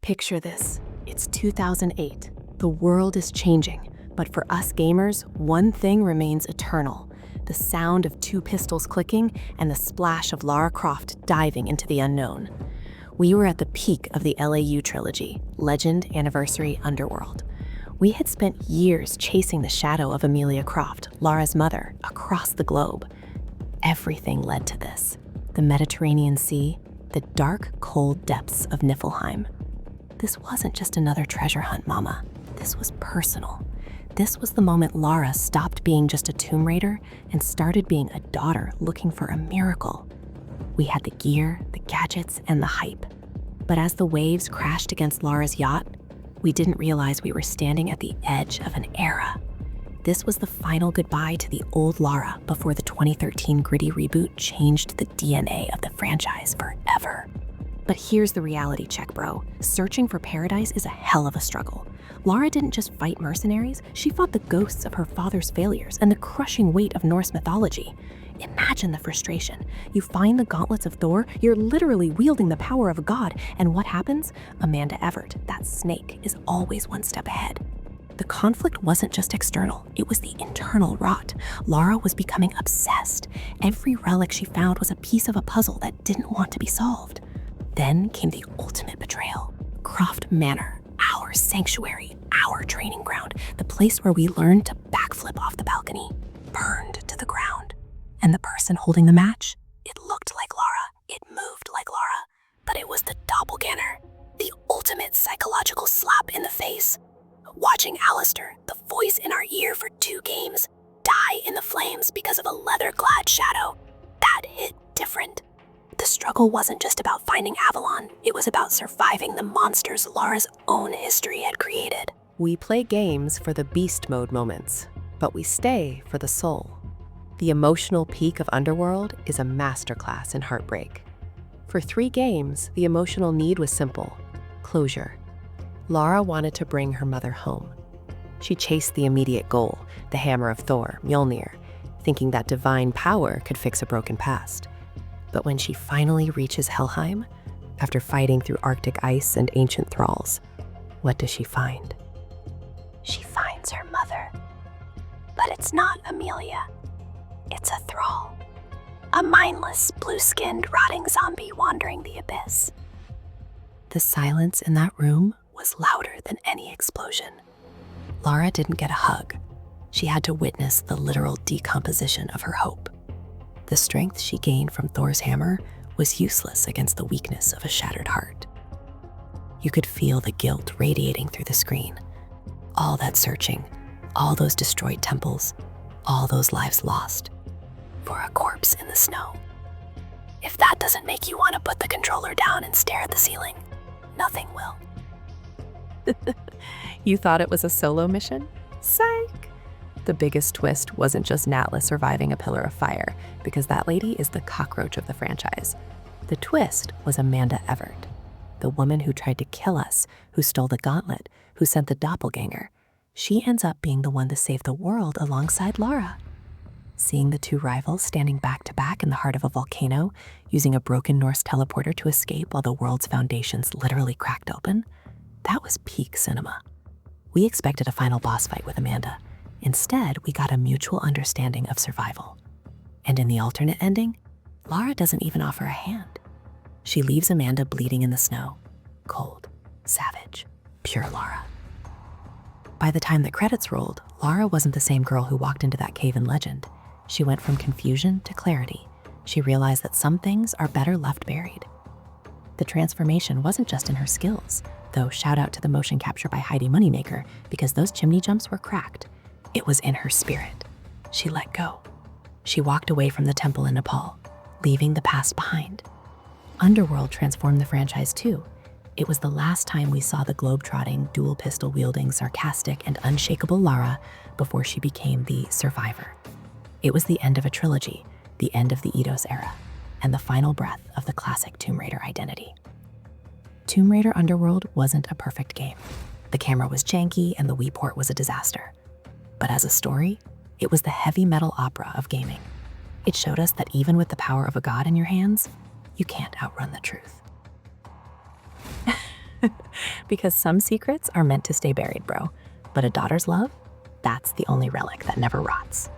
Picture this. It's 2008. The world is changing, but for us gamers, one thing remains eternal. The sound of two pistols clicking and the splash of Lara Croft diving into the unknown. We were at the peak of the LAU Trilogy, Legend Anniversary Underworld. We had spent years chasing the shadow of Amelia Croft, Lara's mother, across the globe. Everything led to this. The Mediterranean Sea, the dark, cold depths of Niflheim. This wasn't just another treasure hunt, Mama. This was personal. This was the moment Lara stopped being just a Tomb Raider and started being a daughter looking for a miracle. We had the gear, the gadgets, and the hype. But as the waves crashed against Lara's yacht, we didn't realize we were standing at the edge of an era. This was the final goodbye to the old Lara before the 2013 gritty reboot changed the DNA of the franchise forever. But here's the reality check, bro. Searching for paradise is a hell of a struggle. Lara didn't just fight mercenaries, she fought the ghosts of her father's failures and the crushing weight of Norse mythology. Imagine the frustration. You find the gauntlets of Thor, you're literally wielding the power of a god, and what happens? Amanda Everett, that snake, is always one step ahead. The conflict wasn't just external, it was the internal rot. Lara was becoming obsessed. Every relic she found was a piece of a puzzle that didn't want to be solved. Then came the ultimate betrayal. Croft Manor, our sanctuary, our training ground, the place where we learned to backflip off the balcony, burned to the ground. And the person holding the match, it looked like Lara, it moved like Lara, but it was the Doppelganger, the ultimate psychological slap in the face. Watching Alistair, the voice in our ear for 2 games, die in the flames because of a leather-clad shadow, that hit different. The struggle wasn't just about finding Avalon, it was about surviving the monsters Lara's own history had created. We play games for the beast mode moments, but we stay for the soul. The emotional peak of Underworld is a masterclass in heartbreak. For 3 games, the emotional need was simple: closure. Lara wanted to bring her mother home. She chased the immediate goal, the hammer of Thor, Mjolnir, thinking that divine power could fix a broken past. But when she finally reaches Helheim, after fighting through Arctic ice and ancient thralls, what does she find? She finds her mother. But it's not Amelia. It's a thrall. A mindless, blue-skinned, rotting zombie wandering the abyss. The silence in that room was louder than any explosion. Lara didn't get a hug. She had to witness the literal decomposition of her hope. The strength she gained from Thor's hammer was useless against the weakness of a shattered heart. You could feel the guilt radiating through the screen. All that searching, all those destroyed temples, all those lives lost for a corpse in the snow. If that doesn't make you want to put the controller down and stare at the ceiling, nothing will. You thought it was a solo mission? Psych! The biggest twist wasn't just Natla surviving a pillar of fire, because that lady is the cockroach of the franchise. The twist was Amanda Everett, the woman who tried to kill us, who stole the gauntlet, who sent the Doppelganger. She ends up being the one to save the world alongside Lara. Seeing the 2 rivals standing back to back in the heart of a volcano, using a broken Norse teleporter to escape while the world's foundations literally cracked open, that was peak cinema. We expected a final boss fight with Amanda. Instead, we got a mutual understanding of survival. And in the alternate ending, Lara doesn't even offer a hand. She leaves Amanda bleeding in the snow, cold, savage, pure Lara. By the time the credits rolled, Lara wasn't the same girl who walked into that cave in Legend. She went from confusion to clarity. She realized that some things are better left buried. The transformation wasn't just in her skills, though shout out to the motion capture by Heidi Moneymaker, because those chimney jumps were cracked. It was in her spirit. She let go. She walked away from the temple in Nepal, leaving the past behind. Underworld transformed the franchise too. It was the last time we saw the globe-trotting, dual-pistol-wielding, sarcastic, and unshakable Lara before she became the survivor. It was the end of a trilogy, the end of the Eidos era, and the final breath of the classic Tomb Raider identity. Tomb Raider Underworld wasn't a perfect game. The camera was janky and the Wii port was a disaster. But as a story, it was the heavy metal opera of gaming. It showed us that even with the power of a god in your hands, you can't outrun the truth. Because some secrets are meant to stay buried, bro. But a daughter's love, that's the only relic that never rots.